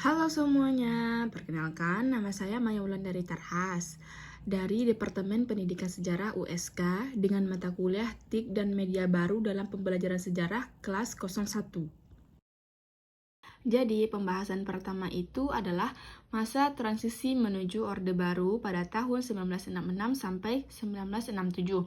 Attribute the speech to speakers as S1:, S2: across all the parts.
S1: Halo semuanya, perkenalkan nama saya Maya Wulandari Tarhas dari Departemen Pendidikan Sejarah USK dengan mata kuliah TIK dan Media Baru dalam pembelajaran sejarah kelas 01. Jadi, pembahasan pertama itu adalah masa transisi menuju Orde Baru pada tahun 1966 sampai 1967.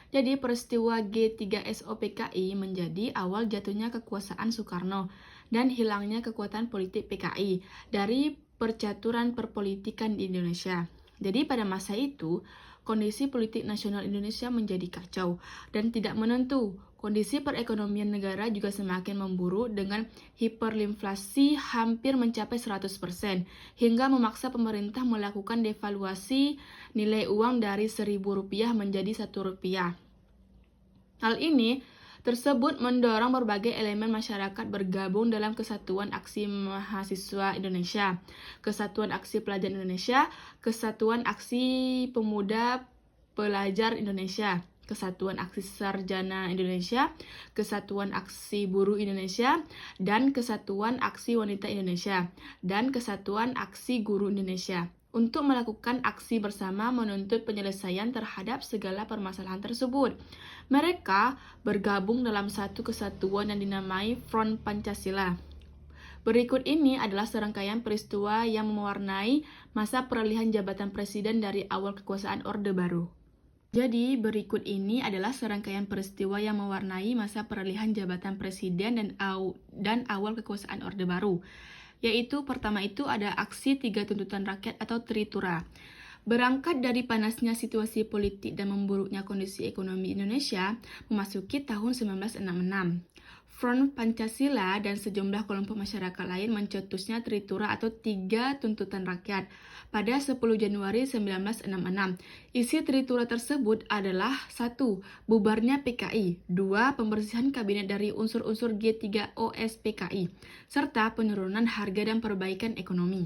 S1: Jadi, peristiwa G3SO PKI menjadi awal jatuhnya kekuasaan Soekarno dan hilangnya kekuatan politik PKI dari percaturan perpolitikan di Indonesia. Jadi, pada masa itu, kondisi politik nasional Indonesia menjadi kacau dan tidak menentu. Kondisi perekonomian negara juga semakin memburuk dengan hiperinflasi hampir mencapai 100%, hingga memaksa pemerintah melakukan devaluasi nilai uang dari Rp1.000 menjadi Rp1. Hal ini tersebut mendorong berbagai elemen masyarakat bergabung dalam Kesatuan Aksi Mahasiswa Indonesia, Kesatuan Aksi Pelajar Indonesia, Kesatuan Aksi Pemuda Pelajar Indonesia, Kesatuan Aksi Sarjana Indonesia, Kesatuan Aksi Buruh Indonesia, dan Kesatuan Aksi Wanita Indonesia, dan Kesatuan Aksi Guru Indonesia untuk melakukan aksi bersama menuntut penyelesaian terhadap segala permasalahan tersebut. Mereka bergabung dalam satu kesatuan yang dinamai Front Pancasila. Berikut ini adalah serangkaian peristiwa yang mewarnai masa peralihan jabatan presiden dari awal kekuasaan Orde Baru. Jadi, berikut ini adalah serangkaian peristiwa yang mewarnai masa peralihan jabatan presiden dan awal kekuasaan Orde Baru. Yaitu pertama itu ada aksi 3 tuntutan rakyat atau Tritura. Berangkat dari panasnya situasi politik dan memburuknya kondisi ekonomi Indonesia memasuki tahun 1966. Front Pancasila dan sejumlah kelompok masyarakat lain mencetusnya Tritura atau 3 tuntutan rakyat pada 10 Januari 1966. Isi Tritura tersebut adalah 1. Bubarnya PKI, 2. Pembersihan kabinet dari unsur-unsur G3OS PKI, serta penurunan harga dan perbaikan ekonomi.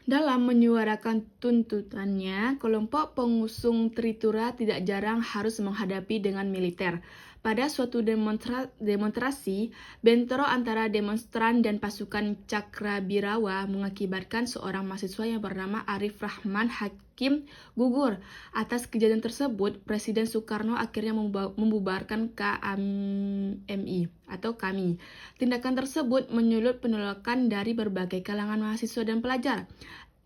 S1: Dalam menyuarakan tuntutannya, kelompok pengusung Tritura tidak jarang harus menghadapi dengan militer. Pada suatu demonstrasi, bentrok antara demonstran dan pasukan Cakrabirawa mengakibatkan seorang mahasiswa yang bernama Arif Rahman Hakim gugur. Atas kejadian tersebut, Presiden Soekarno akhirnya membubarkan KMI atau KAMI. Tindakan tersebut menyulut penolakan dari berbagai kalangan mahasiswa dan pelajar.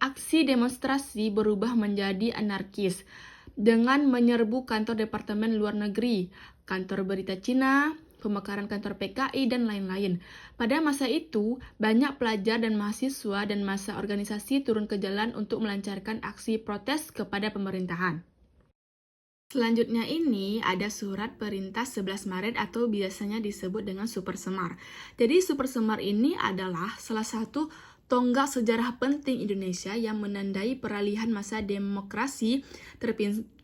S1: Aksi demonstrasi berubah menjadi anarkis dengan menyerbu kantor Departemen Luar Negeri, kantor berita Cina, pemekaran kantor PKI, dan lain-lain. Pada masa itu, banyak pelajar dan mahasiswa dan massa organisasi turun ke jalan untuk melancarkan aksi protes kepada pemerintahan. Selanjutnya ini ada surat perintah 11 Maret atau biasanya disebut dengan Super Semar. Jadi Super Semar ini adalah salah satu tonggak sejarah penting Indonesia yang menandai peralihan masa demokrasi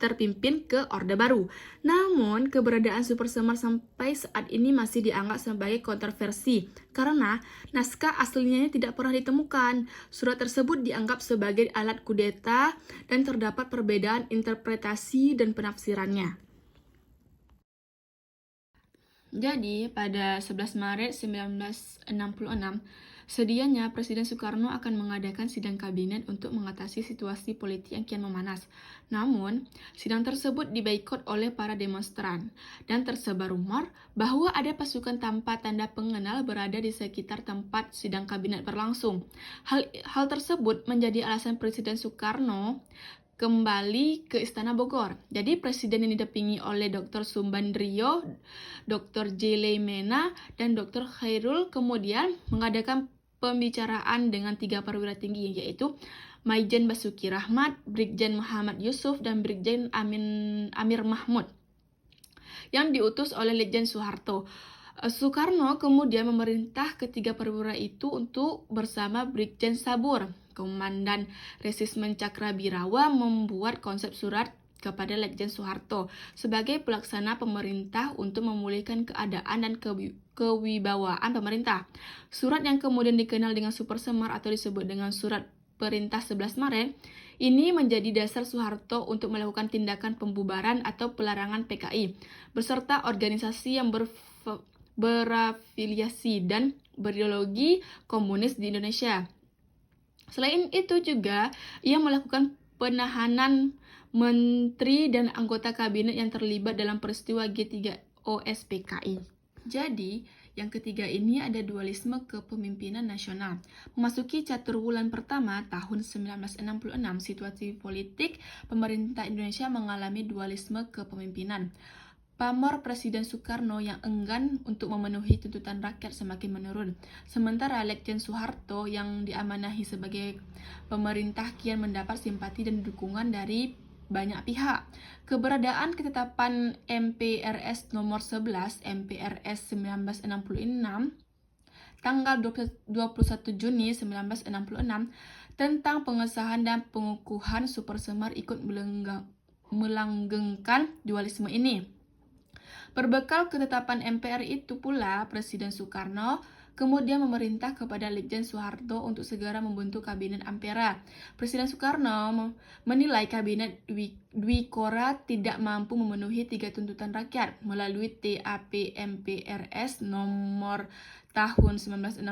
S1: terpimpin ke Orde Baru. Namun, keberadaan Super Semar sampai saat ini masih dianggap sebagai kontroversi karena naskah aslinya tidak pernah ditemukan. Surat tersebut dianggap sebagai alat kudeta dan terdapat perbedaan interpretasi dan penafsirannya. Jadi, pada 11 Maret 1966, sedianya Presiden Soekarno akan mengadakan sidang kabinet untuk mengatasi situasi politik yang kian memanas. Namun, sidang tersebut diboikot oleh para demonstran, dan tersebar rumor bahwa ada pasukan tanpa tanda pengenal berada di sekitar tempat sidang kabinet berlangsung. Hal tersebut menjadi alasan Presiden Soekarno kembali ke Istana Bogor. Jadi presiden yang didampingi oleh Dr. Subandrio, Dr. J. Leimena, dan Dr. Khairul kemudian mengadakan pembicaraan dengan 3 perwira tinggi, yaitu Maijen Basuki Rahmat, Brigjen Muhammad Yusuf, dan Brigjen Amir Mahmud yang diutus oleh Letjen Soeharto. Soekarno kemudian memerintah ketiga perwira itu untuk bersama Brigjen Sabur, Komandan Resimen Cakrabirawa, membuat konsep surat kepada Letjen Soeharto sebagai pelaksana pemerintah untuk memulihkan keadaan dan kewibawaan pemerintah. Surat yang kemudian dikenal dengan Super Semar atau disebut dengan Surat Perintah 11 Maret ini menjadi dasar Soeharto untuk melakukan tindakan pembubaran atau pelarangan PKI beserta organisasi yang berafiliasi dan berideologi komunis di Indonesia. Selain itu juga, ia melakukan penahanan menteri dan anggota kabinet yang terlibat dalam peristiwa G3OSPKI. Jadi, yang ketiga ini ada dualisme kepemimpinan nasional. Memasuki caturwulan pertama tahun 1966, situasi politik pemerintah Indonesia mengalami dualisme kepemimpinan. Pamor Presiden Soekarno yang enggan untuk memenuhi tuntutan rakyat semakin menurun. Sementara Letjen Soeharto yang diamanahi sebagai pemerintah kian mendapat simpati dan dukungan dari banyak pihak. Keberadaan ketetapan MPRS nomor 11 MPRS 1966 tanggal 21 Juni 1966 tentang pengesahan dan pengukuhan Supersemar ikut melanggengkan dualisme ini. Berbekal ketetapan MPR itu pula, Presiden Soekarno kemudian memerintah kepada Letjen Soeharto untuk segera membentuk Kabinet Ampera. Presiden Soekarno menilai Kabinet Dwikora tidak mampu memenuhi 3 tuntutan rakyat. Melalui TAP MPRS nomor tahun 1966,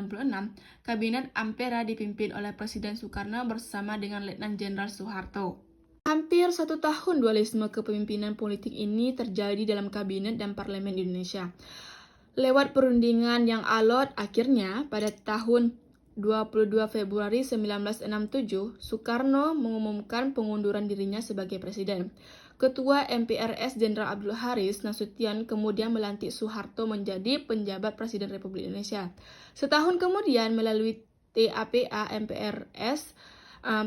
S1: Kabinet Ampera dipimpin oleh Presiden Soekarno bersama dengan Letnan Jenderal Soeharto. Hampir 1 tahun dualisme kepemimpinan politik ini terjadi dalam kabinet dan parlemen Indonesia. Lewat perundingan yang alot, akhirnya pada tahun 22 Februari 1967, Soekarno mengumumkan pengunduran dirinya sebagai presiden. Ketua MPRS Jenderal Abdul Haris Nasution kemudian melantik Soeharto menjadi penjabat Presiden Republik Indonesia. Setahun kemudian melalui TAPA MPRS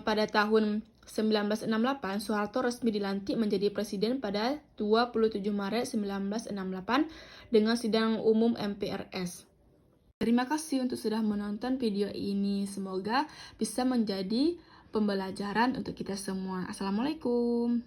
S1: pada tahun 1968, Soeharto resmi dilantik menjadi presiden pada 27 Maret 1968 dengan sidang umum MPRS. Terima kasih untuk sudah menonton video ini. Semoga bisa menjadi pembelajaran untuk kita semua. Assalamualaikum.